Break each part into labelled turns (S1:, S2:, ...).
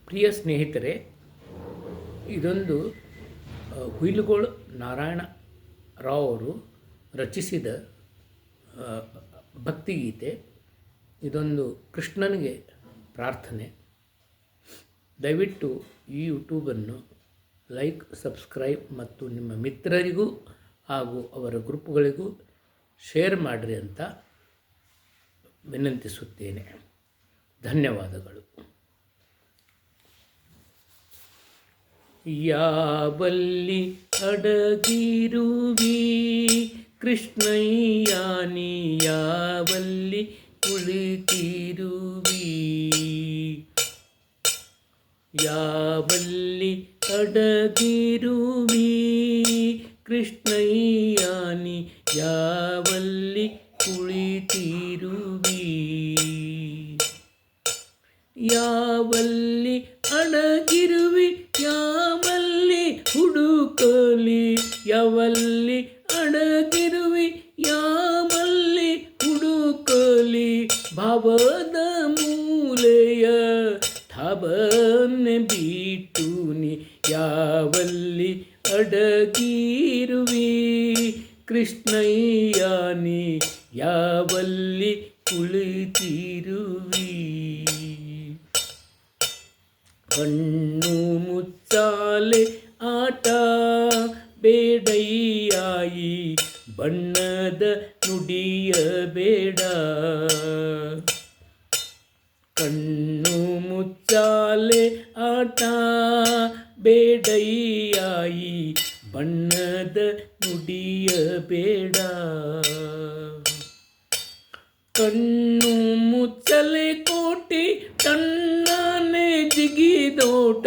S1: ಪ್ರಿಯ ಸ್ನೇಹಿತರೆ, ಇದೊಂದು ಹುಯಿಲುಗೋಳು ನಾರಾಯಣ ರಾವ್ ಅವರು ರಚಿಸಿದ ಭಕ್ತಿಗೀತೆ. ಇದೊಂದು ಕೃಷ್ಣನಿಗೆ ಪ್ರಾರ್ಥನೆ. ದಯವಿಟ್ಟು ಈ ಯೂಟ್ಯೂಬನ್ನು ಲೈಕ್, ಸಬ್ಸ್ಕ್ರೈಬ್ ಮತ್ತು ನಿಮ್ಮ ಮಿತ್ರರಿಗೂ ಹಾಗೂ ಅವರ ಗ್ರೂಪ್ಗಳಿಗೂ ಶೇರ್ ಮಾಡಿರಿ ಅಂತ ವಿನಂತಿಸುತ್ತೇನೆ. ಧನ್ಯವಾದಗಳು. ಯಾವಲ್ಲಿ ಅಡಗಿರುವಿ ಕೃಷ್ಣಯ್ಯ ನೀ, ಯಾವಲ್ಲಿ ಕುಳಿತಿರುವಿ, ಯಾವಲ್ಲಿ ಅಡಗಿರುವಿ ಕೃಷ್ಣಯ್ಯ ನೀ, ಯಾವಲ್ಲಿ ಕುಳಿತಿರುವಿ, ಯಾವಲ್ಲಿ ಅಡಗಿರುವಿ, ಯಾವಲ್ಲಿ ಹುಡುಕಲಿ, ಯಾವಲ್ಲಿ ಅಡಗಿರುವಿ, ಯಾವಲ್ಲಿ ಹುಡುಕಲಿ, ಭಾವದ ಮೂಲೆಯ ಥಾಬನ್ನೆ ಬಿಟ್ಟು ನೀ, ಯಾವಲ್ಲಿ ಅಡಗಿರುವಿ ಕೃಷ್ಣಯ್ಯ ನೀ, ಯಾವಲ್ಲಿ ಕುಳಿತಿರುವಿ. ಕಣ್ಣು ಮುಚ್ಚಾಲೆ ಆಟ ಬೇಡಯ್ಯಾಯಿ, ಬಣ್ಣದ ನುಡಿಯ ಬೇಡ. ಕಣ್ಣು ಮುಚ್ಚಾಲೆ ಆಟ ಬೇಡಯ್ಯಾಯಿ, ಬಣ್ಣದ ನುಡಿಯ ಬೇಡ. ಕಣ್ಣು ಮುಚ್ಚಲೆ ಕೋಟಿ ಟಣ್ಣನೆ ಜಿಗಿದೋಟ,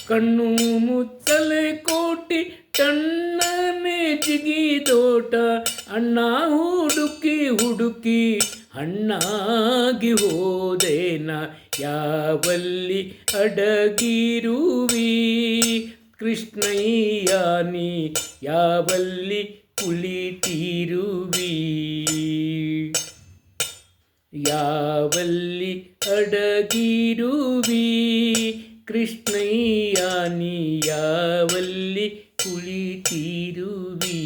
S1: ಕಣ್ಣು ಮುಚ್ಚಲೆ ಕೋಟಿ ಟಣ್ಣನೆ ಜಿಗಿದೋಟ, ಅಣ್ಣ ಹುಡುಕಿ ಹುಡುಕಿ ಹಣ್ಣಾಗಿ ಹೋದೇನ, ಯಾವಲ್ಲಿ ಅಡಗಿರುವಿ ಕೃಷ್ಣಯ್ಯ ನೀ, ಯಾವಲ್ಲಿ ಕುಳಿತಿರುವಿ, ಯಾವಲ್ಲಿ ಅಡಗಿರುವಿ ಕೃಷ್ಣಯ್ಯ ನೀ, ಯಾವಲ್ಲಿ ಕುಳಿತಿರುವಿ.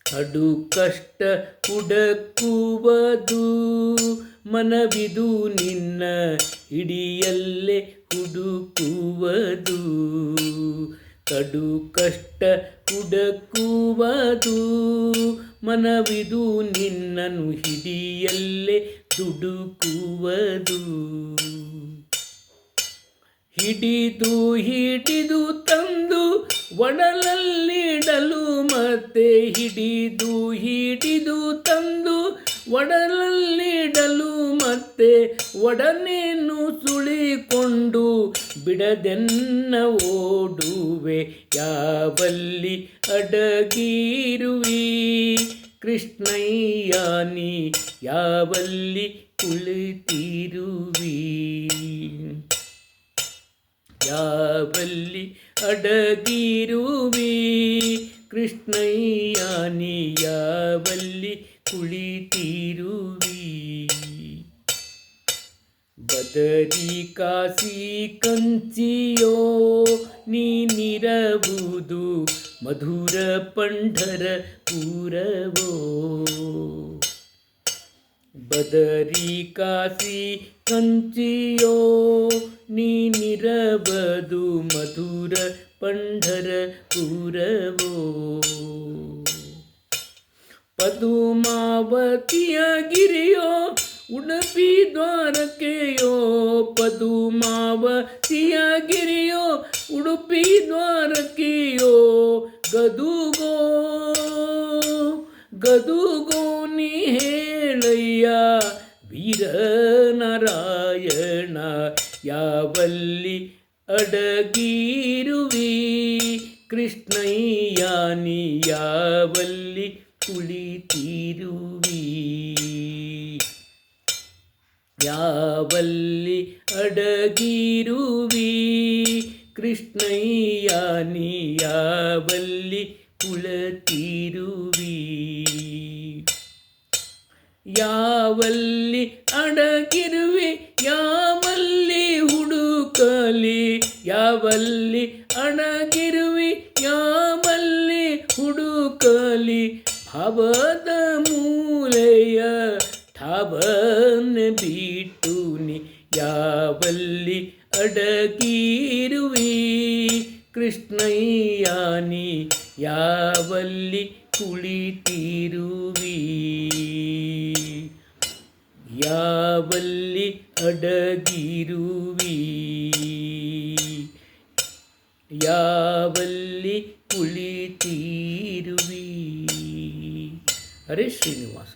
S1: ಅಡು ಕಷ್ಟ ಹುಡುಕುವುದು ಮನವಿದು ನಿನ್ನ, ಹಿಡಿಯಲ್ಲೇ ಹುಡುಕುವುದು. ಕಡು ಕಷ್ಟ ಹುಡುಕುವುದು ಮನವಿದು ನಿನ್ನನು, ಹಿಡಿಯಲ್ಲೇ ದುಡುಕುವುದು. ಹಿಡಿದು ಹಿಡಿದು ತಂದು ಒಡಲಲ್ಲಿಡಲು ಮತ್ತೆ, ಹಿಡಿದು ಹಿಡಿದು ತಂದು ಒಡಲಲ್ಲಿಡಲು ಮತ್ತೆ, ಒಡನೆಯನ್ನು ಸುಳಿಕೊಂಡು ಬಿಡದೆನ್ನ ಓಡುವೆ, ಯಾವಲ್ಲಿ ಅಡಗಿರುವಿ ಕೃಷ್ಣಯ್ಯ ನೀ, ಯಾವಲ್ಲಿ ಕುಳಿತಿರುವಿ, ಯಾವಲ್ಲಿ ಅಡಗಿರುವಿ ಕೃಷ್ಣಯ್ಯ ನೀ, ಯಾವಲ್ಲಿ ಕುಳಿತಿರುವಿ. ಬದರಿ ಕಾಸಿ ಕಂಚಿಯೋ ನೀನಿರಬಹುದು, ಮಧುರ ಪಂಢರಪುರವೋ. ಬದರಿ ಕಾಸಿ ಕಂಚಿಯೋ ನೀನಿರಬಹುದು, ಮಧುರ ಪಂಢರಪುರವೋ. ಪದುಮಾವತಿಯ ಗಿರಿಯೋ ಉಡುಪಿ ದ್ವಾರಕೆಯೋ, ಪದುಮಾವತಿಯ ಗಿರಿಯೋ ಉಡುಪಿ ದ್ವಾರಕೆಯೋ. ಗದುಗೋ ಗದುಗೋ ನೀ ಹೇಳಯ್ಯ ವೀರನಾರಾಯಣ, ಯಾವಲ್ಲಿ ಅಡಗಿರುವಿ ಕೃಷ್ಣಯ್ಯ ನೀ, ಯಾವಲ್ಲಿ ಕುಳಿತಿರುವಿ, ಯಾವಲ್ಲಿ ಅಡಗಿರುವಿ ಕೃಷ್ಣಯ್ಯ ನೀ, ಯಾವಲ್ಲಿ ಕುಳಿತಿರುವಿ, ಯಾವಲ್ಲಿ ಅಡಗಿರುವಿ, ಯಾವಲ್ಲಿ ಯಾವಲ್ಲಿ ಅಣಗಿರುವಿ ಯಾವಲ್ಲಿ ಹುಡುಕಲಿ ಭವದ ಮೂಲೆಯ ಠಾವನ ಬಿಟ್ಟು ನೀ ಯಾವಲ್ಲಿ ಅಡಗಿರುವಿ ಕೃಷ್ಣಯ್ಯ ನೀ ಯಾವಲ್ಲಿ ಕುಳಿತಿರುವಿ ಯಾವಲ್ಲಿ ಅಡಗಿರುವಿ ಯಾವಲ್ಲಿ ಕುಳಿತಿರುವಿ. ಹರೇ ಶ್ರೀನಿವಾಸ.